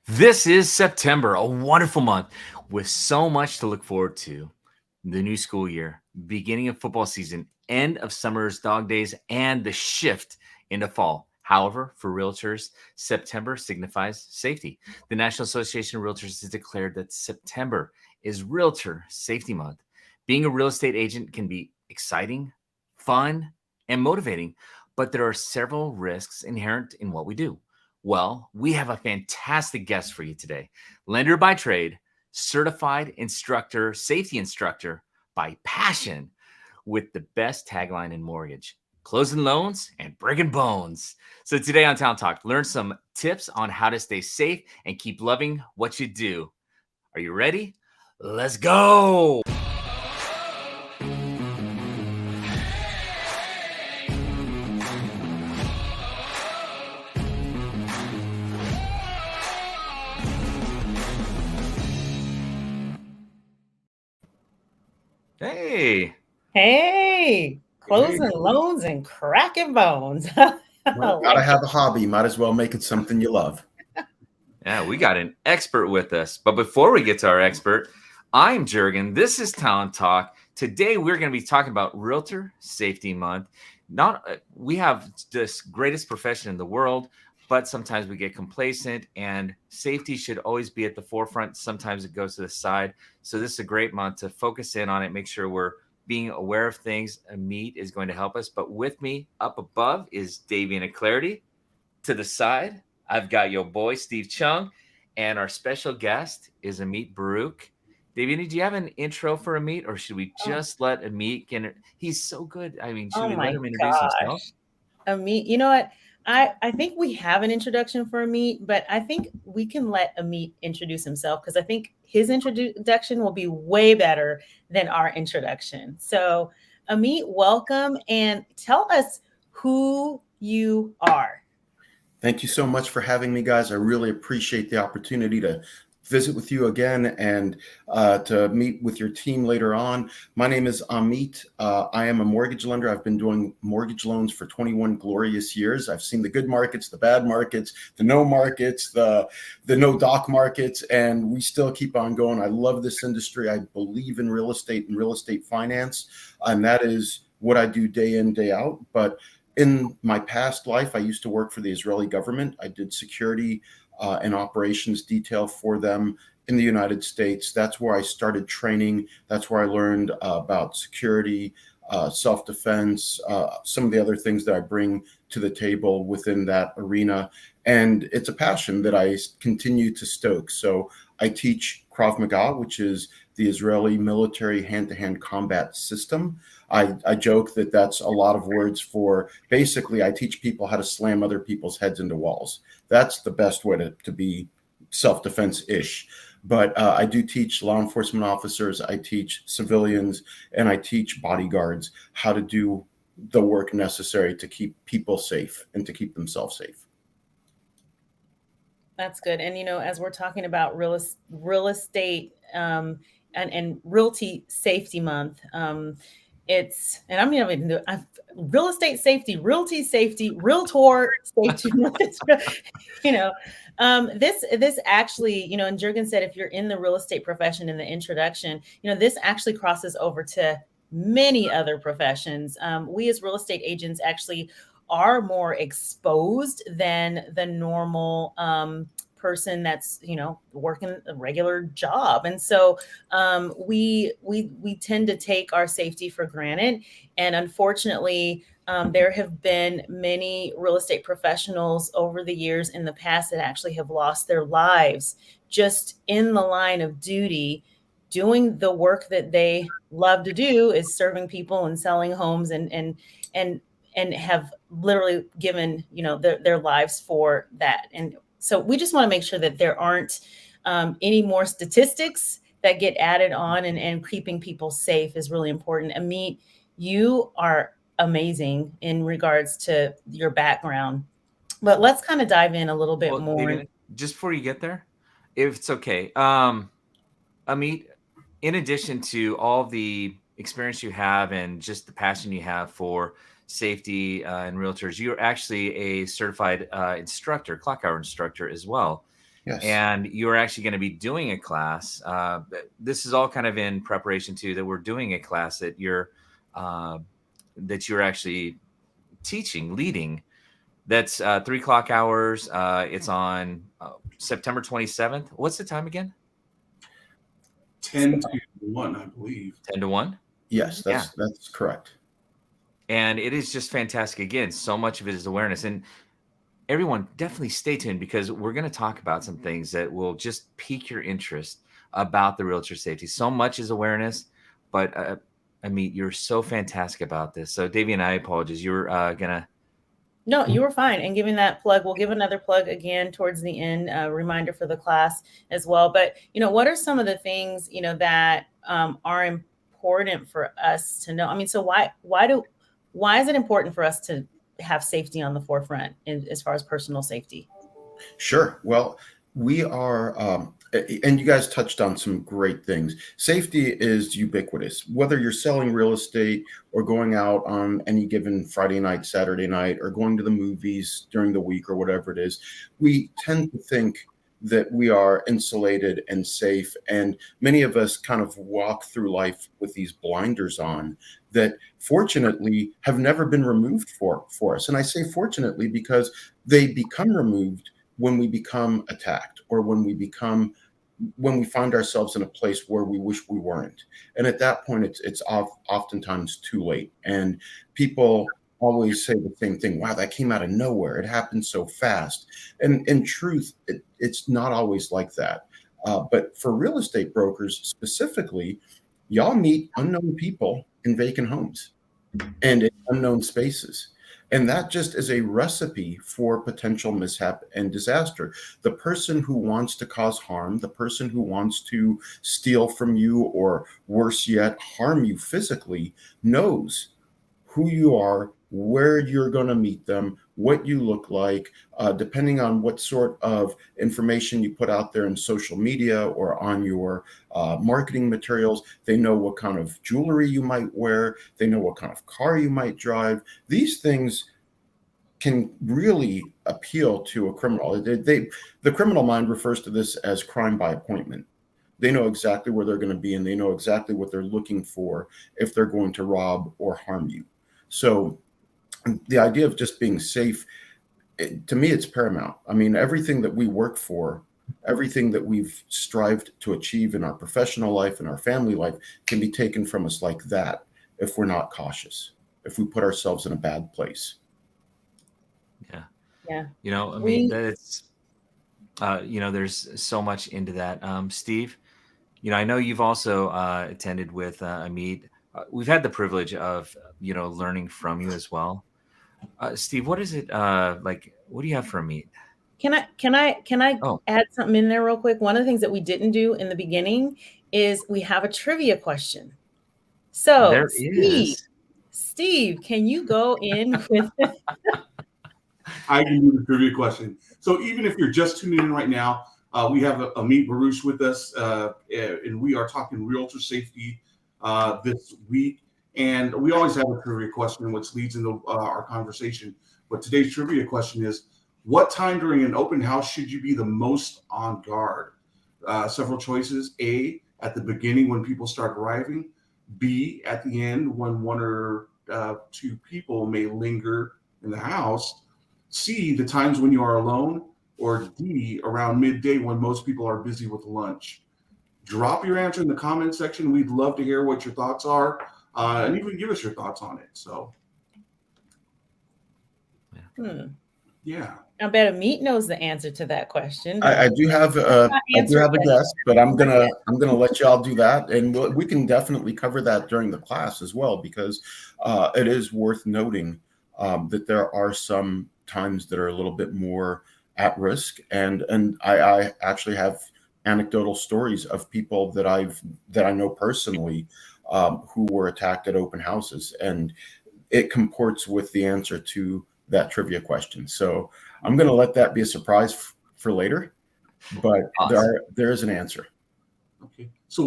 This is September, a wonderful month with so much to look forward to. The new school year, beginning of football season, end of summer's dog days, and the shift into fall. However, for realtors, September signifies safety. The National Association of Realtors has declared that September is Realtor Safety Month. Being a real estate agent can be exciting, fun, and motivating, but there are several risks inherent in what we do. Well, we have a fantastic guest for you today. Lender by trade, certified instructor, safety instructor by passion, with the best tagline in mortgage, closing loans and breaking bones. So today on Town Talk, learn some tips on how to stay safe and keep loving what you do. Are you ready? Let's go. Hey. Hey, Hey, closing loans and cracking bones. gotta have a hobby. Might as well make it something you love. Yeah, we got an expert with us. But before we get to our expert, I'm Jurgen. This is Talent Talk. Today we're going to be talking about Realtor Safety Month. Not we have this greatest profession in the world, but sometimes we get complacent, and safety should always be at the forefront. Sometimes it goes to the side. So this is a great month to focus in on it, make sure we're being aware of things. Amit is going to help us. But with me up above is Davian Clarity. To the side, I've got your boy, Steve Chung, and our special guest is Amit Baruch. Davian, do you have an intro for Amit, or should we Oh, just let Amit get? He's so good. I mean, should oh we let my him introduce himself? gosh. Amit, you know what? I think we have an introduction for Amit, but I think we can let Amit introduce himself because I think his introduction will be way better than our introduction. So, Amit, welcome and tell us who you are. Thank you so much for having me, guys. I really appreciate the opportunity to visit with you again and to meet with your team later on. My name is Amit. I am a mortgage lender. I've been doing mortgage loans for 21 glorious years. I've seen the good markets, the bad markets, the no markets, the no doc markets, and we still keep on going. I love this industry. I believe in real estate and real estate finance, and that is what I do day in, day out. But in my past life, I used to work for the Israeli government. I did security and operations detail for them in the United States. That's where I started training. That's where I learned about security, self-defense, some of the other things that I bring to the table within that arena. And it's a passion that I continue to stoke. So I teach Krav Maga, which is the Israeli military hand-to-hand combat system. I joke that that's a lot of words for basically I teach people how to slam other people's heads into walls. That's the best way to be self-defense-ish. But I do teach law enforcement officers, I teach civilians, and I teach bodyguards how to do the work necessary to keep people safe and to keep themselves safe. That's good. And as we're talking about real estate and realty safety month, it's and I'm even do real estate safety, realty safety, realtor safety month. You know, this actually, and Jurgen said if you're in the real estate profession in the introduction, this actually crosses over to many other professions. We as real estate agents actually are more exposed than the normal person that's working a regular job, and so we tend to take our safety for granted, and unfortunately. There have been many real estate professionals over the years in the past that actually have lost their lives just in the line of duty, doing the work that they love to do is serving people and selling homes and have literally given their lives for that. And so we just want to make sure that there aren't any more statistics that get added on, and keeping people safe is really important. Amit, you are amazing in regards to your background, but let's kind of dive in a little bit Well, more. Davian, just before you get there, if it's okay, Amit, in addition to all the experience you have and just the passion you have for safety and realtors, you're actually a certified instructor, clock hour instructor as well. Yes. And you're actually going to be doing a class. This is all kind of in preparation too, that we're doing a class that you're actually teaching, leading. That's 3 o'clock hours. It's on September 27th. What's the time again? 10 to 1, I believe. 10 to 1? Yes, that's correct. And it is just fantastic. Again, so much of it is awareness. And everyone, definitely stay tuned, because we're going to talk about some things that will just pique your interest about the realtor safety. So much is awareness, but Amit, you're so fantastic about this. So Davey and I apologize. You're going to. No, you were fine. And giving that plug, we'll give another plug again towards the end, a reminder for the class as well. But, what are some of the things, that are important for us to know? I mean, so why is it important for us to have safety on the forefront as far as personal safety? Sure. Well, we are, and you guys touched on some great things. Safety is ubiquitous, whether you're selling real estate or going out on any given Friday night, Saturday night, or going to the movies during the week or whatever it is. We tend to think that we are insulated and safe. And many of us kind of walk through life with these blinders on that fortunately have never been removed for us. And I say fortunately because they become removed when we become attacked, or when we find ourselves in a place where we wish we weren't. And at that point, it's oftentimes too late. And people always say the same thing. Wow, that came out of nowhere. It happened so fast. And in truth, it's not always like that. But for real estate brokers specifically, y'all meet unknown people in vacant homes and in unknown spaces. And that just is a recipe for potential mishap and disaster. The person who wants to cause harm, the person who wants to steal from you, or worse yet, harm you physically, knows who you are, where you're going to meet them, what you look like, depending on what sort of information you put out there in social media or on your marketing materials. They know what kind of jewelry you might wear. They know what kind of car you might drive. These things can really appeal to a criminal. The criminal mind refers to this as crime by appointment. They know exactly where they're going to be, and they know exactly what they're looking for if they're going to rob or harm you. So the idea of just being safe, to me, it's paramount. I mean, everything that we work for, everything that we've strived to achieve in our professional life and our family life can be taken from us like that if we're not cautious, if we put ourselves in a bad place. Yeah. I mean, that's, there's so much into that. Steve, I know you've also attended with Amit. We've had the privilege of, learning from you as well. Steve, what is it like? What do you have for Amit? Can I add something in there real quick? One of the things that we didn't do in the beginning is we have a trivia question. So there is. Steve, can you go in with I can do the trivia question. So even if you're just tuning in right now, we have Amit Baruch with us, and we are talking realtor safety this week. And we always have a trivia question, which leads into our conversation. But today's trivia question is, what time during an open house should you be the most on guard? Several choices. A, at the beginning when people start arriving. B, at the end when one or two people may linger in the house. C, the times when you are alone. Or D, around midday when most people are busy with lunch. Drop your answer in the comment section. We'd love to hear what your thoughts are, and even give us your thoughts on it. So, yeah. I bet Amit knows the answer to that question. I do have a guess, but I'm gonna let y'all do that, and we can definitely cover that during the class as well, because it is worth noting that there are some times that are a little bit more at risk, and I actually have anecdotal stories of people that I know personally who were attacked at open houses, and it comports with the answer to that trivia question. So I'm going to let that be a surprise for later, but awesome. there is an answer. Okay, so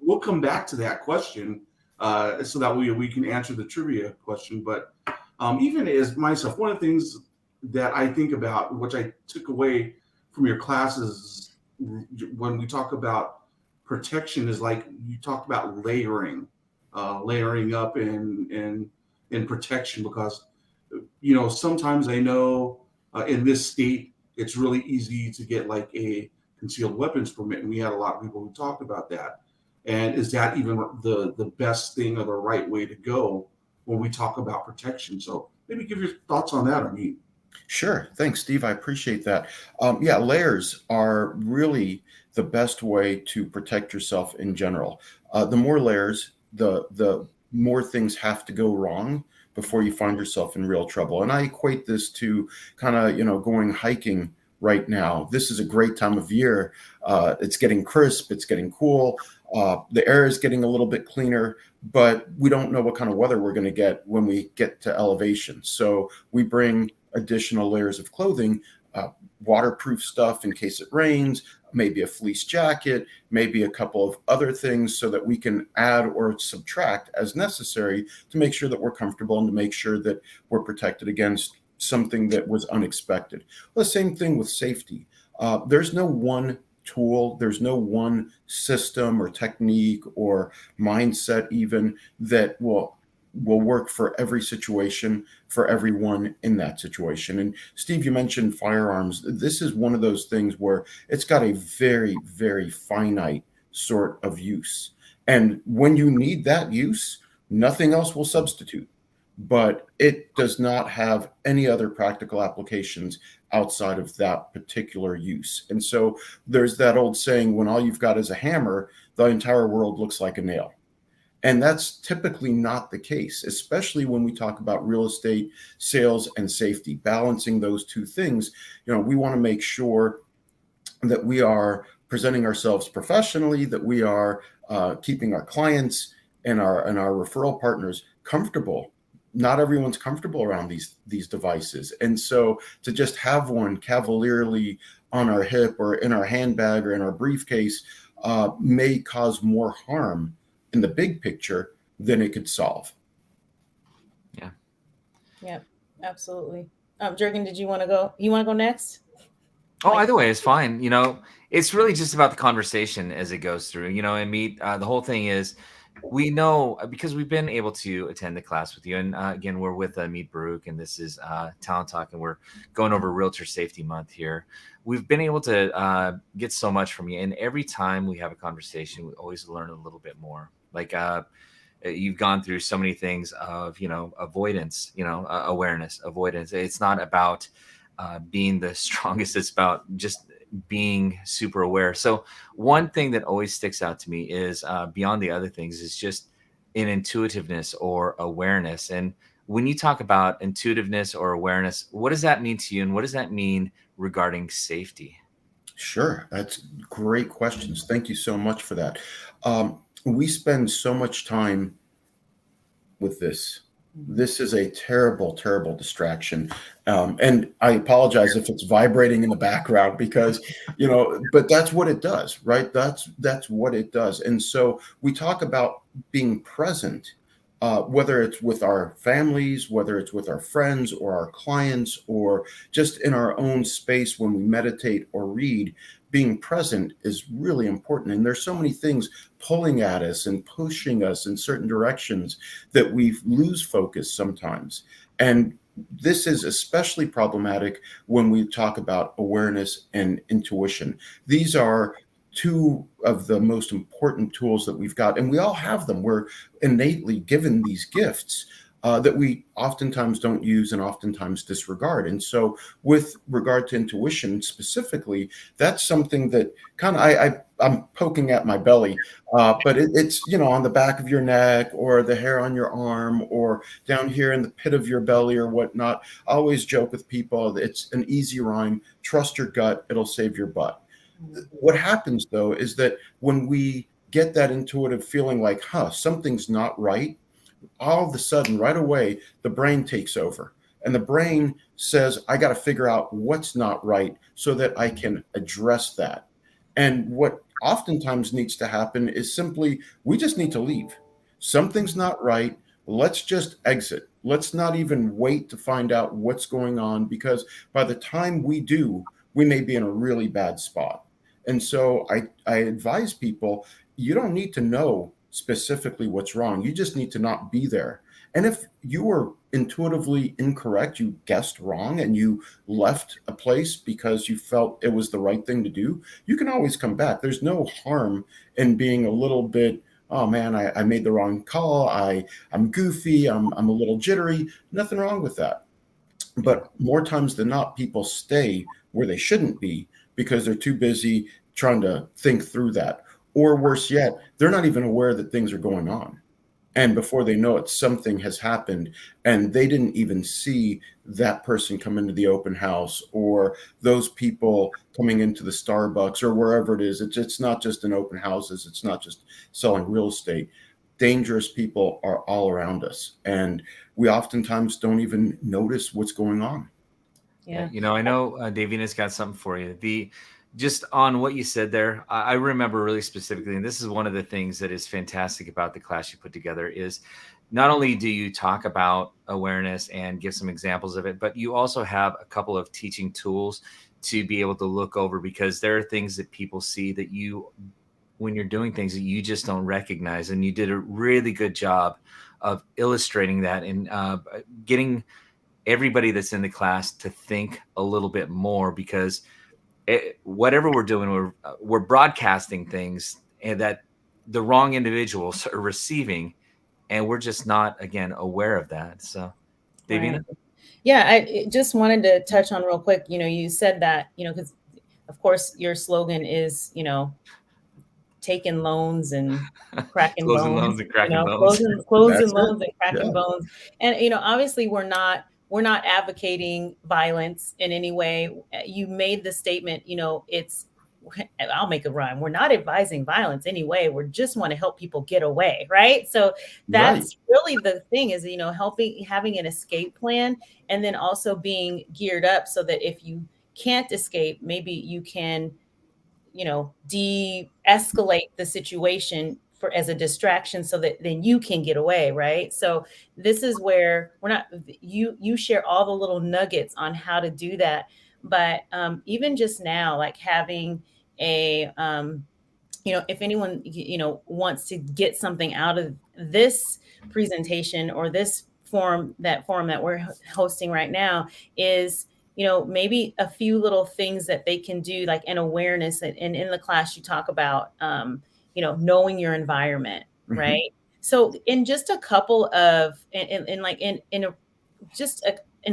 we'll come back to that question so that we can answer the trivia question. But even as myself, one of the things that I think about, which I took away from your classes, when we talk about protection, is like you talked about layering, layering up in protection, because sometimes I know in this state it's really easy to get like a concealed weapons permit, and we had a lot of people who talked about that. And is that even the best thing or the right way to go when we talk about protection? So maybe give your thoughts on that, Amit. Sure. Thanks, Steve. I appreciate that. Yeah, layers are really the best way to protect yourself in general. The more layers, the more things have to go wrong before you find yourself in real trouble. And I equate this to kind of, going hiking right now. This is a great time of year. It's getting crisp. It's getting cool. The air is getting a little bit cleaner, but we don't know what kind of weather we're going to get when we get to elevation. So we bring additional layers of clothing, waterproof stuff in case it rains, maybe a fleece jacket, maybe a couple of other things, so that we can add or subtract as necessary to make sure that we're comfortable and to make sure that we're protected against something that was unexpected. Well, the same thing with safety. There's no one tool, there's no one system or technique or mindset even that will work for every situation, for everyone in that situation. And Steve, you mentioned firearms. This is one of those things where it's got a very, very finite sort of use. And when you need that use, nothing else will substitute. But it does not have any other practical applications outside of that particular use. And so there's that old saying, when all you've got is a hammer, the entire world looks like a nail. And that's typically not the case, especially when we talk about real estate sales and safety, balancing those two things. We want to make sure that we are presenting ourselves professionally, that we are keeping our clients and our referral partners comfortable. Not everyone's comfortable around these devices. And so to just have one cavalierly on our hip or in our handbag or in our briefcase may cause more harm in the big picture than it could solve. Yeah, absolutely. Jurgen, did you want to go? You want to go next? Oh, either way is fine. It's really just about the conversation as it goes through, and meet. The whole thing is, we know, because we've been able to attend the class with you. And again, we're with Amit Baruch, and this is Talent Talk, and we're going over Realtor Safety Month here. We've been able to get so much from you. And every time we have a conversation, we always learn a little bit more. Like you've gone through so many things of, avoidance, awareness, avoidance. It's not about being the strongest. It's about just being super aware. So one thing that always sticks out to me is beyond the other things is just an intuitiveness or awareness. And when you talk about intuitiveness or awareness, what does that mean to you? And what does that mean regarding safety? Sure. That's great questions. Thank you so much for that. We spend so much time with this. This is a terrible, terrible distraction. And I apologize if it's vibrating in the background because, but that's what it does, right? That's what it does. And so we talk about being present, whether it's with our families, whether it's with our friends or our clients, or just in our own space when we meditate or read. Being present is really important. And there's so many things pulling at us and pushing us in certain directions that we lose focus sometimes. And this is especially problematic when we talk about awareness and intuition. These are two of the most important tools that we've got, and we all have them. We're innately given these gifts that we oftentimes don't use and oftentimes disregard. And so with regard to intuition specifically, that's something that kind of I'm poking at my belly, but it's, on the back of your neck or the hair on your arm or down here in the pit of your belly or whatnot. I always joke with people, it's an easy rhyme: trust your gut, it'll save your butt. What happens though is that when we get that intuitive feeling like, something's not right, all of a sudden, right away, the brain takes over. And the brain says, I got to figure out what's not right so that I can address that. And what oftentimes needs to happen is simply, we just need to leave. Something's not right. Let's just exit. Let's not even wait to find out what's going on, because by the time we do, we may be in a really bad spot. And so I advise people, you don't need to know specifically what's wrong. You just need to not be there. And if you were intuitively incorrect, you guessed wrong, and you left a place because you felt it was the right thing to do, you can always come back. There's no harm in being a little bit, oh man, I made the wrong call. I'm goofy. I'm a little jittery. Nothing wrong with that. But more times than not, people stay where they shouldn't be because they're too busy trying to think through that. Or worse yet, they're not even aware that things are going on. And before they know it, something has happened, and they didn't even see that person come into the open house, or those people coming into the Starbucks, or wherever it is. It's not just in open houses. It's not just selling real estate. Dangerous people are all around us, and we oftentimes don't even notice what's going on. Yeah. You know, I know Davina's got something for you. Just on what you said there, I remember really specifically, and this is one of the things that is fantastic about the class you put together, is not only do you talk about awareness and give some examples of it, but you also have a couple of teaching tools to be able to look over, because there are things that people see that you, when you're doing things that you just don't recognize. And you did a really good job of illustrating that and getting everybody that's in the class to think a little bit more, because whatever we're doing, we're broadcasting things and that the wrong individuals are receiving, and we're just not, again, aware of that. So, Davina? Right. Yeah, I just wanted to touch on real quick. You said that, because of course your slogan is, taking loans and cracking Closing bones, loans and cracking bones. closing That's loans it. and cracking Yeah. bones. And, obviously we're not advocating violence in any way. You made the statement, I'll make a rhyme. We're not advising violence anyway. We just want to help people get away. Right. So that's really the thing is, having an escape plan, and then also being geared up so that if you can't escape, maybe you can, de-escalate the situation as a distraction so that then you can get away. Right. So this is where you share all the little nuggets on how to do that. But even just now, like having a, if anyone, wants to get something out of this presentation or this forum that we're hosting right now, is, maybe a few little things that they can do, like an awareness. And in the class, you talk about, knowing your environment, Mhm. right? So in just a couple of, in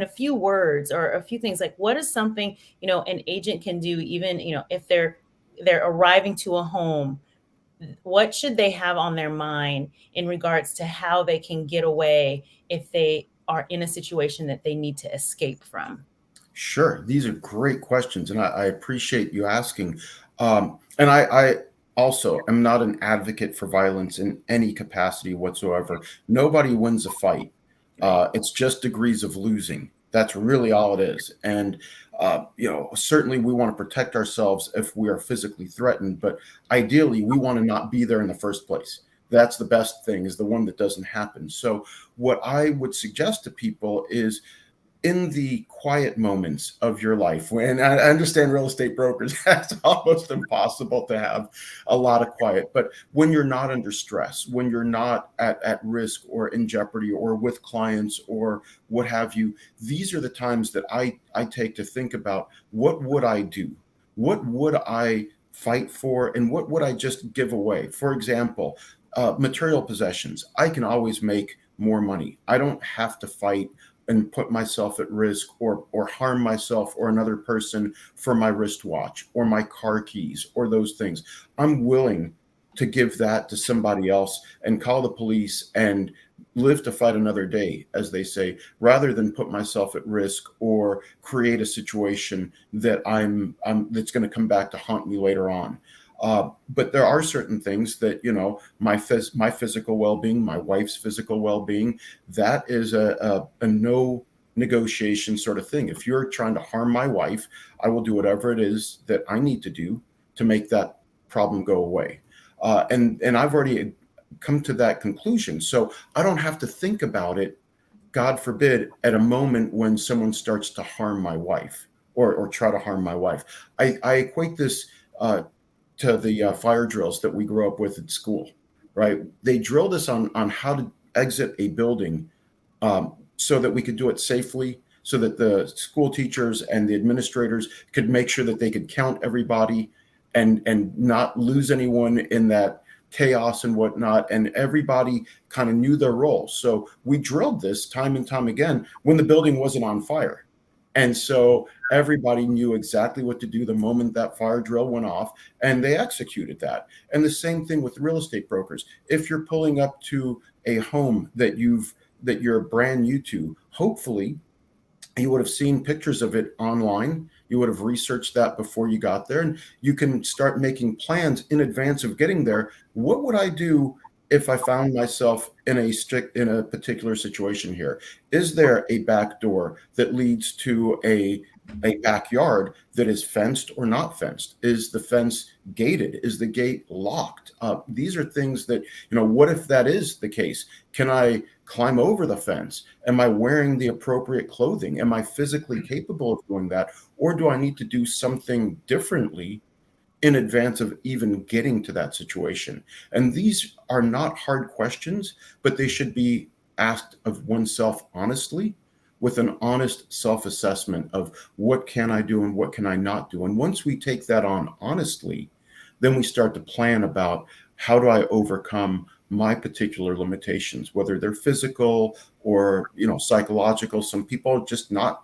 a few words or a few things, like what is something, an agent can do, even, if they're arriving to a home, what should they have on their mind in regards to how they can get away if they are in a situation that they need to escape from? Sure. These are great questions, and I appreciate you asking. And I also am not an advocate for violence in any capacity whatsoever. Nobody wins a fight. It's just degrees of losing. That's really all it is. And certainly we want to protect ourselves if we are physically threatened, but ideally we want to not be there in the first place. That's the best thing, is the one that doesn't happen. So what I would suggest to people is, in the quiet moments of your life, when I understand real estate brokers, that's almost impossible to have a lot of quiet, but when you're not under stress, when you're not at risk or in jeopardy or with clients or what have you, these are the times that I take to think about, what would I do? What would I fight for? And what would I just give away? For example, material possessions. I can always make more money. I don't have to fight and put myself at risk or harm myself or another person for my wristwatch or my car keys or those things. I'm willing to give that to somebody else and call the police and live to fight another day, as they say, rather than put myself at risk or create a situation that that's going to come back to haunt me later on. But there are certain things that, my physical well-being, my wife's physical well-being, that is a no negotiation sort of thing. If you're trying to harm my wife, I will do whatever it is that I need to do to make that problem go away. And I've already come to that conclusion. So I don't have to think about it, God forbid, at a moment when someone starts to harm my wife or try to harm my wife. I equate this to the fire drills that we grew up with at school, right? They drilled us on how to exit a building so that we could do it safely, so that the school teachers and the administrators could make sure that they could count everybody and not lose anyone in that chaos and whatnot. And everybody kind of knew their role. So we drilled this time and time again when the building wasn't on fire. And so everybody knew exactly what to do the moment that fire drill went off, and they executed that. And the same thing with real estate brokers. If you're pulling up to a home that you're brand new to, hopefully you would have seen pictures of it online. You would have researched that before you got there, and you can start making plans in advance of getting there. What would I do if I found myself in a particular situation here? Is there a back door that leads to a backyard that is fenced or not fenced? Is the fence gated? Is the gate locked? These are things that, what if that is the case? Can I climb over the fence? Am I wearing the appropriate clothing? Am I physically capable of doing that? Or do I need to do something differently in advance of even getting to that situation? And these are not hard questions, but they should be asked of oneself honestly, with an honest self-assessment of what can I do and what can I not do. And once we take that on honestly, then we start to plan about how do I overcome my particular limitations, whether they're physical or psychological. Some people are just not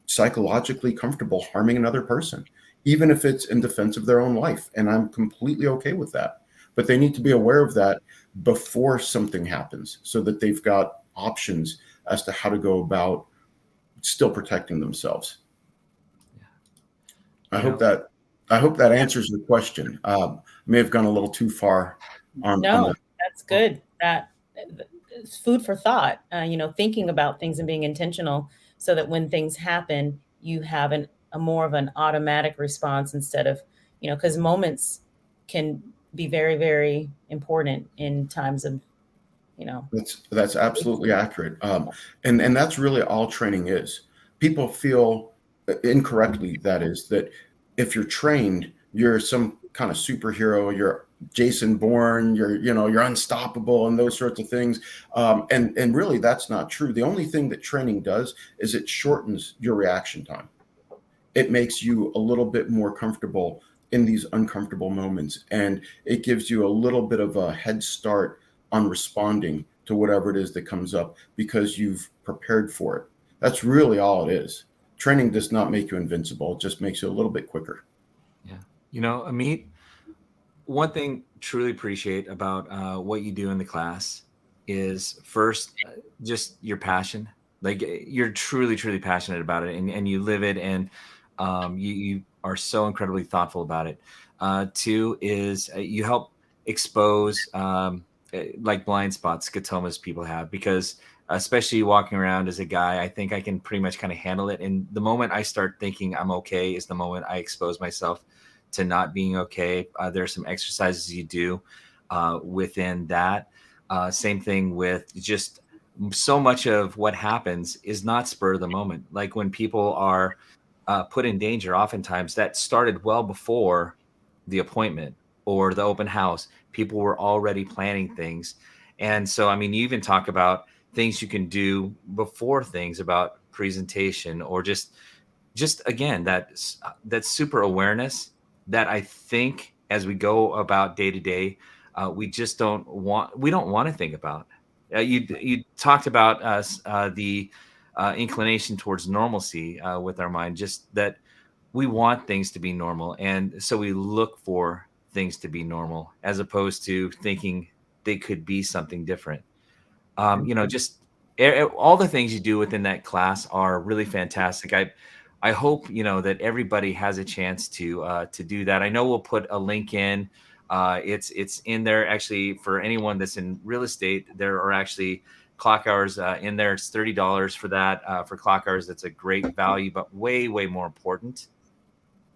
psychologically comfortable harming another person, even if it's in defense of their own life. And I'm completely okay with that. But they need to be aware of that before something happens, so that they've got options as to how to go about still protecting themselves. I hope that answers the question. May have gone a little too far on No, that. that's good. That it's food for thought. Thinking about things and being intentional, so that when things happen, you have a more of an automatic response instead of, because moments can be very, very important in times of, That's absolutely accurate. And that's really all training is. People feel incorrectly, that is, that if you're trained, you're some kind of superhero, you're Jason Bourne, you're unstoppable and those sorts of things. And really that's not true. The only thing that training does is it shortens your reaction time. It makes you a little bit more comfortable in these uncomfortable moments. And it gives you a little bit of a head start on responding to whatever it is that comes up, because you've prepared for it. That's really all it is. Training does not make you invincible. It just makes you a little bit quicker. Yeah. Amit, one thing truly appreciate about what you do in the class is first, just your passion. Like you're truly, truly passionate about it, and you live it, and you are so incredibly thoughtful about it. Two is you help expose like blind spots, scotomas people have, because especially walking around as a guy, I think I can pretty much kind of handle it. And the moment I start thinking I'm okay is the moment I expose myself to not being okay. There are some exercises you do within that. Same thing with just so much of what happens is not spur of the moment. Like when people are put in danger, oftentimes that started well before the appointment or the open house. People were already planning things. And so, you even talk about things you can do before things, about presentation, or just again, that super awareness that I think as we go about day to day, we don't want to think about. You talked about the inclination towards normalcy with our mind, just that we want things to be normal. And so we look for things to be normal as opposed to thinking they could be something different. Just all the things you do within that class are really fantastic. I hope, that everybody has a chance to do that. I know we'll put a link in. It's in there actually for anyone that's in real estate. There are actually clock hours in there. It's $30 for that. For clock hours, that's a great value, but way, way more important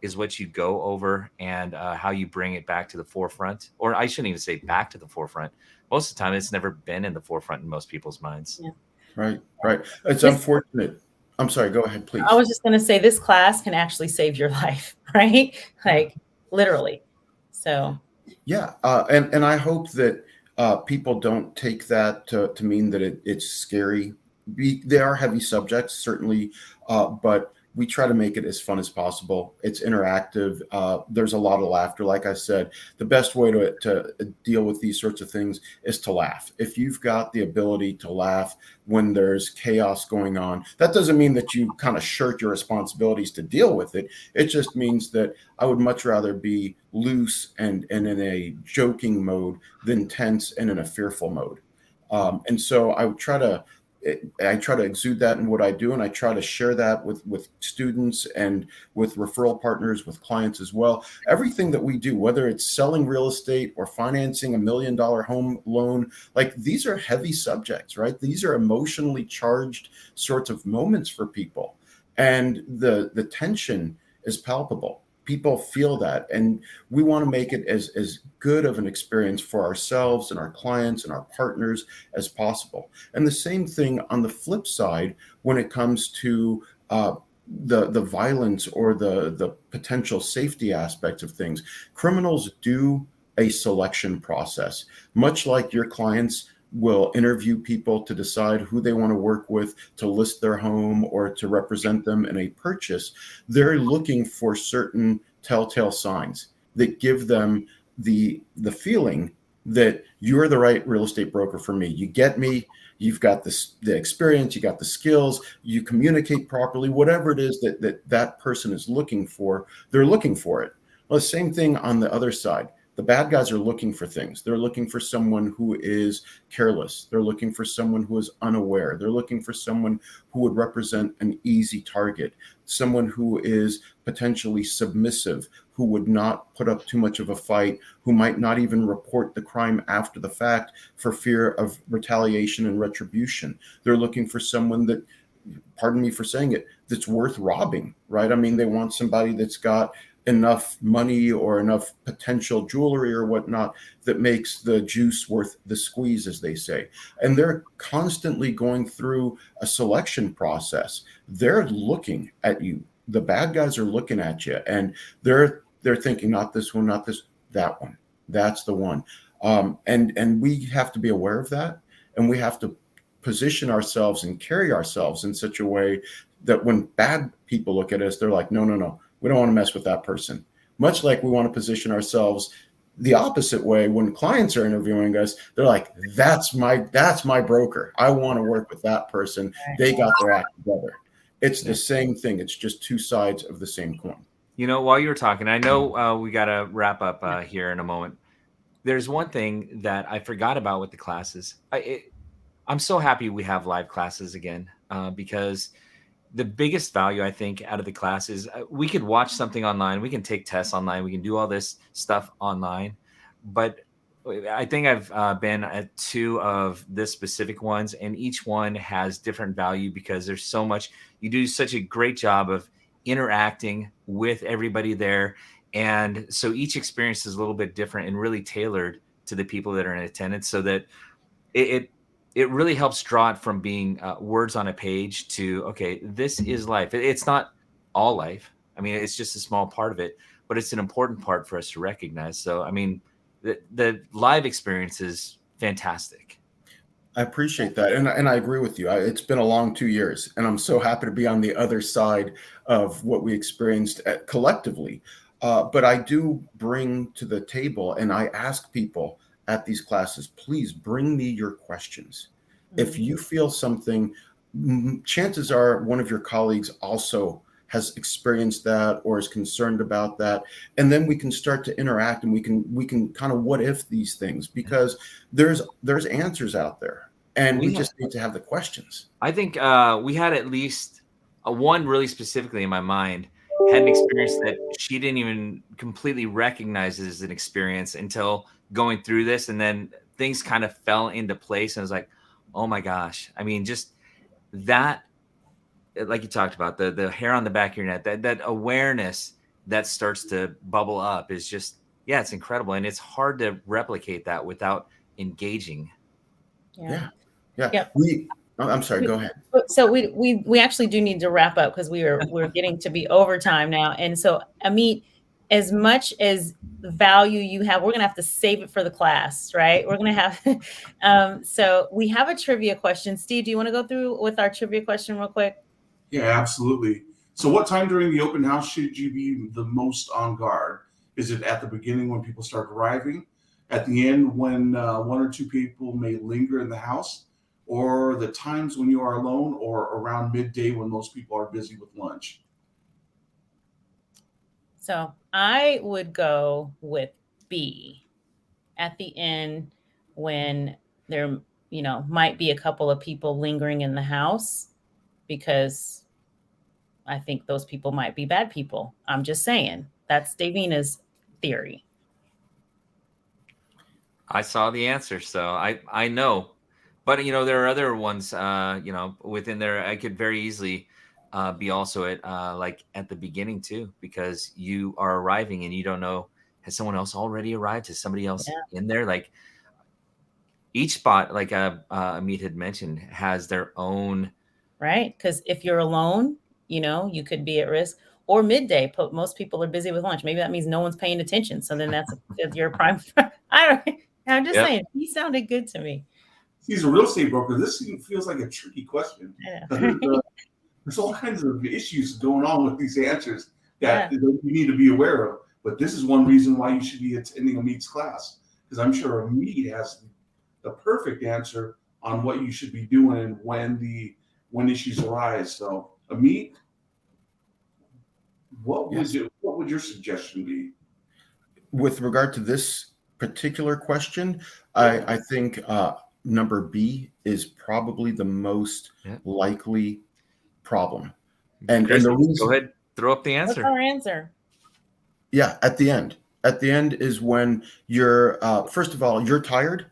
is what you go over and how you bring it back to the forefront. Or I shouldn't even say back to the forefront. Most of the time, it's never been in the forefront in most people's minds. Yeah. Right. It's unfortunate. I'm sorry, go ahead, please. I was just going to say this class can actually save your life, right? Like literally. So Yeah, and I hope that people don't take that to mean that it's scary. They are heavy subjects, certainly, but we try to make it as fun as possible. It's interactive. There's a lot of laughter. Like I said, the best way to deal with these sorts of things is to laugh. If you've got the ability to laugh when there's chaos going on, that doesn't mean that you kind of shirk your responsibilities to deal with it. It just means that I would much rather be loose and in a joking mode than tense and in a fearful mode. And so I try to exude that in what I do, and I try to share that with students and with referral partners, with clients as well. Everything that we do, whether it's selling real estate or financing $1 million home loan, like these are heavy subjects, right? These are emotionally charged sorts of moments for people, and the tension is palpable. People feel that, and we want to make it as good of an experience for ourselves and our clients and our partners as possible. And the same thing on the flip side when it comes to the violence or the potential safety aspects of things. Criminals do a selection process, much like your clients will interview people to decide who they want to work with to list their home or to represent them in a purchase. They're looking for certain telltale signs that give them the feeling that you're the right real estate broker for me. You get me, you've got the experience, you got the skills, you communicate properly, whatever it is that person is looking for, they're looking for it. Well, the same thing on the other side. The bad guys are looking for things. They're looking for someone who is careless. They're looking for someone who is unaware. They're looking for someone who would represent an easy target, someone who is potentially submissive, who would not put up too much of a fight, who might not even report the crime after the fact for fear of retaliation and retribution. They're looking for someone that, pardon me for saying it, that's worth robbing, right? I mean, they want somebody that's got enough money or enough potential jewelry or whatnot that makes the juice worth the squeeze, as they say. And they're constantly going through a selection process. They're looking at you. The bad guys are looking at you, and they're thinking, not this one, not this, that one. That's the one. And we have to be aware of that, and we have to position ourselves and carry ourselves in such a way that when bad people look at us, they're like, no, no, no. We don't want to mess with that person. Much like we want to position ourselves the opposite way when clients are interviewing us. They're like, that's my broker. I want to work with that person. They got their act together. It's the same thing. It's just two sides of the same coin. You know, while you were talking, I know we got to wrap up here in a moment. There's one thing that I forgot about with the classes. I'm so happy we have live classes again because the biggest value I think out of the class is we could watch something online. We can take tests online. We can do all this stuff online. But I think I've been at 2 of this specific ones, and each one has different value because there's so much. You do such a great job of interacting with everybody there. And so each experience is a little bit different and really tailored to the people that are in attendance so that it really helps draw it from being words on a page to, okay, this is life. It's not all life. I mean, it's just a small part of it, but it's an important part for us to recognize. So, I mean, the live experience is fantastic. I appreciate that. And I agree with you. It's been a long 2 years, and I'm so happy to be on the other side of what we experienced collectively. But I do bring to the table, and I ask people at these classes, please bring me your questions. If you feel something, chances are one of your colleagues also has experienced that or is concerned about that. And then we can start to interact, and we can kind of what if these things, because there's answers out there, and we just need to have the questions. I think we had at least one really specifically in my mind had an experience that she didn't even completely recognize as an experience until going through this. And then things kind of fell into place. And I was like, oh my gosh. I mean, just that, like you talked about, the hair on the back of your neck, that awareness that starts to bubble up is just, yeah, it's incredible. And it's hard to replicate that without engaging. Yeah. Yep. I'm sorry, go ahead. So we actually do need to wrap up because we're getting to be overtime now. And so Amit, as much as value you have, we're gonna have to save it for the class, right? We're gonna have so we have a trivia question. Steve, do you want to go through with our trivia question real quick? Yeah, absolutely. So what time during the open house should you be the most on guard? Is it at the beginning when people start arriving? At the end when one or two people may linger in the house? Or the times when you are alone, or around midday when most people are busy with lunch? So I would go with B, at the end when there, might be a couple of people lingering in the house, because I think those people might be bad people. I'm just saying. That's Davina's theory. I saw the answer, so I know. But there are other ones within there. I could very easily be also at like at the beginning too, because you are arriving and you don't know, has someone else already arrived? Has somebody else in there? Like each spot, like Amit had mentioned, has their own. Right? Because if you're alone, you could be at risk. Or midday, most people are busy with lunch. Maybe that means no one's paying attention. So then that's your prime. I'm just saying, he sounded good to me. He's a real estate broker. This feels like a tricky question. Yeah. There's all kinds of issues going on with these answers that you need to be aware of. But this is one reason why you should be attending Amit's class, because I'm sure Amit has the perfect answer on what you should be doing and when issues arise. So Amit, what would your suggestion be? With regard to this particular question, I think number B is probably the most likely problem. And the reason, go ahead, throw up the answer. What's our answer? Yeah, at the end. At the end is when you're, first of all, you're tired,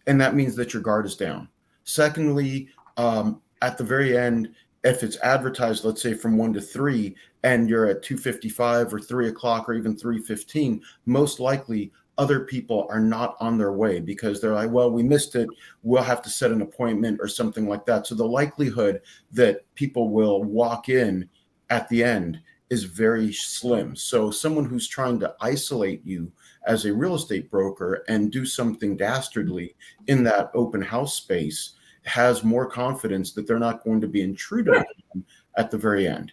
and that means that your guard is down. Secondly, at the very end, if it's advertised, let's say from 1 to 3, and you're at 2:55 or 3 o'clock or even 3:15, most likely other people are not on their way because they're like, well, we missed it. We'll have to set an appointment or something like that. So the likelihood that people will walk in at the end is very slim. So someone who's trying to isolate you as a real estate broker and do something dastardly in that open house space has more confidence that they're not going to be intruded on at the very end.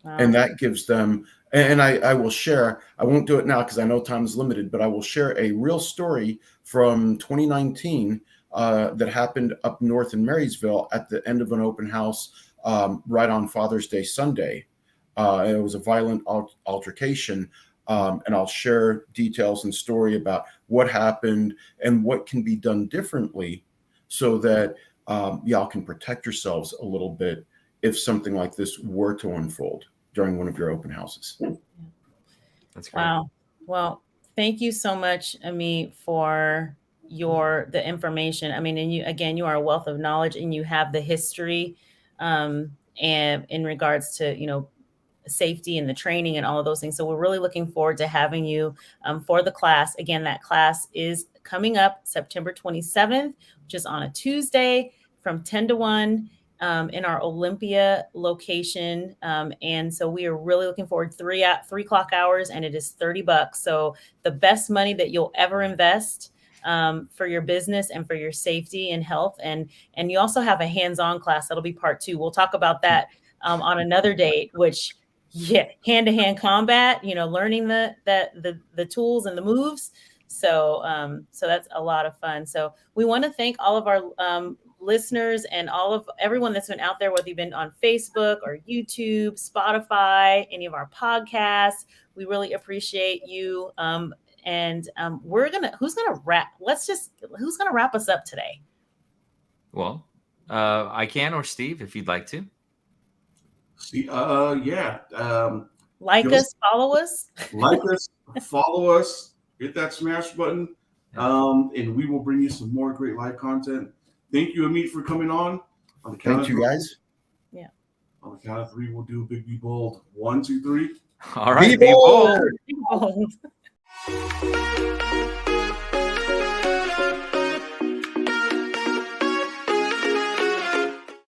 Wow. And that gives them, and I will share, I won't do it now because I know time is limited, but I will share a real story from 2019 that happened up north in Marysville at the end of an open house right on Father's Day Sunday. It was a violent altercation, and I'll share details and story about what happened and what can be done differently so that y'all can protect yourselves a little bit if something like this were to unfold during one of your open houses. That's great. Wow. Well, thank you so much, Amit, for the information. I mean, and you are a wealth of knowledge, and you have the history and in regards to, safety and the training and all of those things. So we're really looking forward to having you for the class. Again, that class is coming up September 27th, which is on a Tuesday from 10 to 1 in our Olympia location. And so we are really looking forward to 3 o'clock hours, and it is $30. So the best money that you'll ever invest for your business and for your safety and health. And you also have a hands-on class. That'll be part 2. We'll talk about that on another date, which hand-to-hand combat, learning the tools and the moves. So that's a lot of fun. So we want to thank all of our listeners and everyone that's been out there, whether you've been on Facebook or YouTube, Spotify, any of our podcasts. We really appreciate you. Who's gonna wrap us up today? Well, I can, or Steve, if you'd like to. Like us, follow us. Like us, follow us, hit that smash button, and we will bring you some more great live content. Thank you, Amit, for coming on. Thank you, guys. Yeah. On the count of 3, we'll do a big Be Bold. 1, 2, 3. All right. Be bold. Be bold.